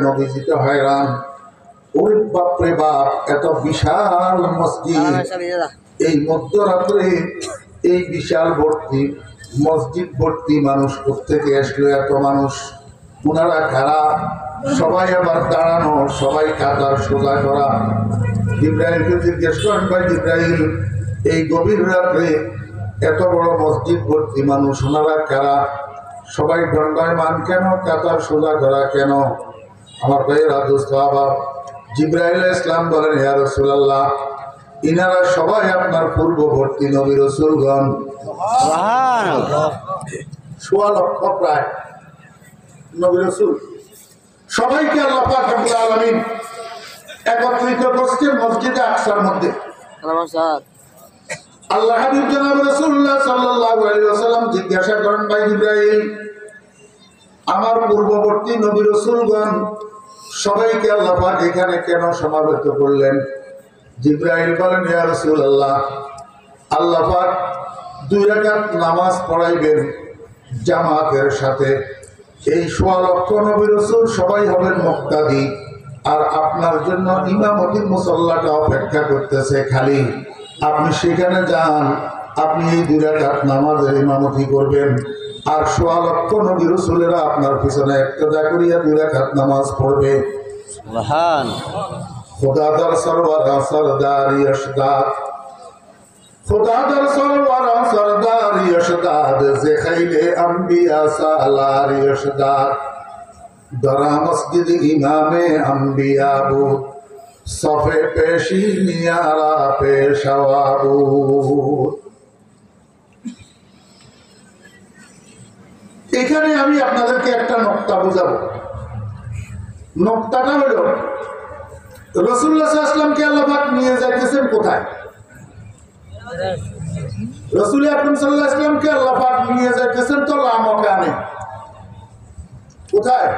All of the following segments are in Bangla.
নবীজিতে হয়রান। ওই বাপরে বাপ, এত বিশাল মসজিদ, এই মধ্যরাত্রে এই বিশাল ভর্তি মসজিদ ভর্তি মানুষ কোত্থেকে আসলো? এত মানুষ, ওনারা কারা? সবাই আবার দাঁড়ানো, সবাই কাতার সোজা করা। জিবরাইলকে জিজ্ঞেস করেন, ভাই জিবরাইল, এই গভীর রাত্রে এত বড় মসজিদ ভর্তি মানুষ, ওনারা কারা? সবাই দণ্ডায়মান কেন? কাতার সোজা করা কেন? আমার ভাইয়েরা, দোস্ত আবার জিবরাইল ইসলাম বলেন, ইয়া রাসূলুল্লাহ, ইনারা সবাই আপনার পূর্ববর্তী নবী রাসূলগণ। সোয়া লক্ষ প্রায় নবী রাসূল, সবাইকে আল্লাহ পাক রব্বুল আলামিন একত্রিত করছেন মসজিদে আকসার মধ্যে। আল্লাহ হাবিব জনাব রাসূলুল্লাহ সাল্লাল্লাহু আলাইহি ওয়াসাল্লাম জিজ্ঞাসা করেন, ভাই জিবরাইল, আমার পূর্ববর্তী নবী রাসূলগণ সবাইকে আল্লাহ পাক এখানে কেন সমাবেত করলেন? জিবরাইল বলেন, ইয়া রাসূলুল্লাহ, আল্লাহ পাক 2 রাকাত নামাজ পড়াইবেন জামাতের সাথে। এই সোয়া লক্ষ নবী রাসূল সবাই হবেন মুক্তাদি, আর আপনার জন্য ইমামতি মুসাল্লাটা অপেক্ষা করতেছে খালি। আপনি সেখানে যান, আপনি এই 2 রাকাত নামাজের ইমামতি করবেন, আর সোয়া লক্ষ নবী রাসূলেরা আপনার পিছনে ইক্তেদা করিয়া 2 রাকাত নামাজ পড়বে। সুবহান। खुदा दर सरवर सरदार यशदाद, खुदा दर सरवर सरदार यशदाद, ज़ख़ैले अंबिया सालार यशदाद, दरा मस्जिद इमामे अंबिया बुद, सफ़े पेशी नियारा पेशवा बुद। এখানে আমি আপনাদেরকে একটা নকতা বুঝাবো। নকতাটা হলো, রাসূলুল্লাহ সাল্লাল্লাহু আলাইহি ওয়াসাল্লামকে আল্লাহ পাক নিয়ে যাইতেছেন কোথায়? রাসূল আকরাম সাল্লাল্লাহু আলাইহি ওয়াসাল্লামকে আল্লাহ পাক নিয়ে যাইতেছেন তো লামাকানে। কোথায়?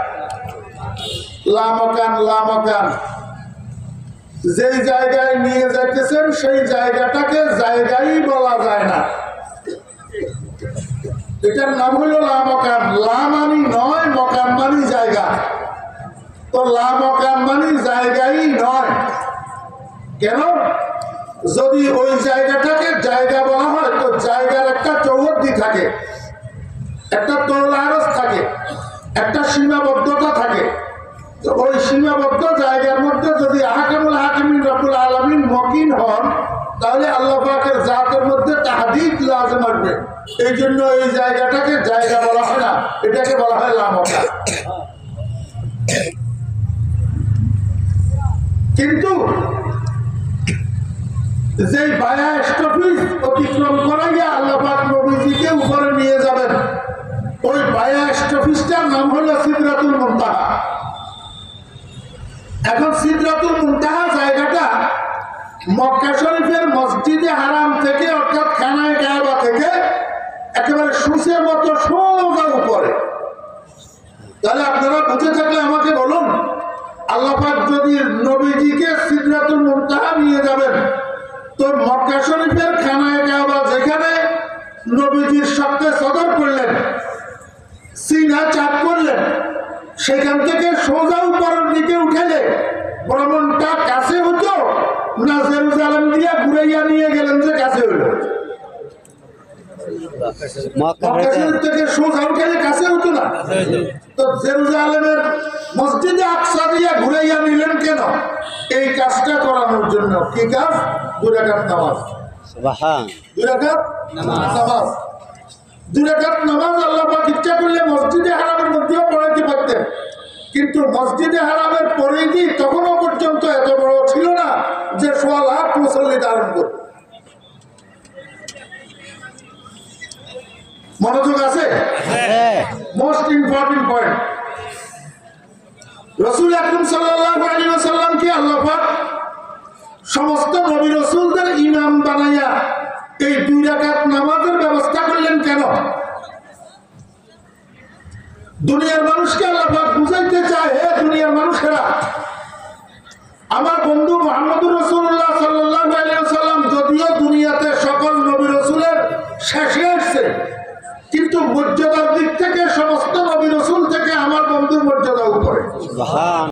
লামাকান। যেই জায়গায় নিয়ে যাইতেছেন সেই জায়গাটাকে জায়গাই বলা যায় না, এটার নাম হলো লামাকান। লা মানি নয়, মকান মানি জায়গা। তো লামাকান মানি জায়গাই নয়। কেন? যদি ওই জায়গাটাকে জায়গা বলা হয় তো জায়গার একটা চৌহদ্দি থাকে, একটা তলারস থাকে, একটা সীমাবদ্ধতা থাকে। তো ওই সীমাবদ্ধ জায়গার মধ্যে যদি আহকামুল হাকিমিন রব্বুল আলামিন মকিন হন, তাহলে আল্লাহ পাকের জাতের মধ্যে তাহদীদ লাজম আসবে। এই জন্য এই জায়গাটাকে জায়গা বলা হয় না, এটাকে বলা হয় লামাকান। কিন্তু যে বায়া স্টপিস অতিক্রম করাইয়া আল্লাহ পাক নবীজিকে উপরে নিয়ে যাবেন, ওই বায়া স্টপিসটার নাম হলো সিদরাতুল মুনতাহা। এখন সিদরাতুল মুনতাহা জায়গাটা মক্কা শরীফের মসজিদে হারাম থেকে, অর্থাৎ খানায়ে কাবা থেকে একেবারে সূচের মতো সোজা উপরে। তাহলে আপনারা বুঝে থাকলে আমাকে বলুন, আল্লাহ পাক যদি নবীজিকে সিদরাতুল মুনতাহা নিয়ে যাবেন, তো মক্কা শরীফের খানায়ে কাবা যেখানে নবীজির সাথে সদর করলেন, সিনা চাপ করলেন, সেখান থেকে সোজা উপরের দিকে উঠেলে ভ্রমণটা কাছে হতো না জেরুজালেম দিয়ে ঘুরাইয়া নিয়ে গেলেন যে কাছে হলো? মক্কা শরীফ থেকে সোজা উঠেলে কাছে হতো না? তো জেরুজালেমের মসজিদে আকসা দিয়ে ঘুরাইয়া নিলেন কেন? এই কাজটা করানোর জন্য। কি কাজ? 2 রাকাত নামাজ। সুবহান। 2 রাকাত নামাজ। 2 রাকাত নামাজ আল্লাহ পাক ইচ্ছা করলে মসজিদে হারামের মধ্যেও পড়াইতে পারতেন, কিন্তু মসজিদে হারামের পরিধি তখনও পর্যন্ত এত বড় ছিল না যে 1.5 লাখ মুসল্লি ধারণ করত। মনোযোগ আছে? Most important point. রাসূল আকরাম সাল্লাল্লাহু আলাইহি ওয়াসাল্লামকে আল্লাহ পাক সমস্ত নবী রাসূলদের ইমাম বানাইয়া এই 2 রাকাত নামাজের ব্যবস্থা করলেন কেন? দুনিয়ার মানুষকে আল্লাহ পাক বুঝাইতে চায়, হে দুনিয়ার মানুষেরা, আমার বন্ধু মুহাম্মদুর রাসূলুল্লাহ সাল্লাল্লাহু আলাইহি ওয়াসাল্লাম যদিও দুনিয়াতে সকল নবী রাসূলের শেষে আসছে, কিন্তু মর্যাদার দিক থেকে সমস্ত নবী রাসূল থেকে আমার বন্ধুর মর্যাদা উপরে। সুবহান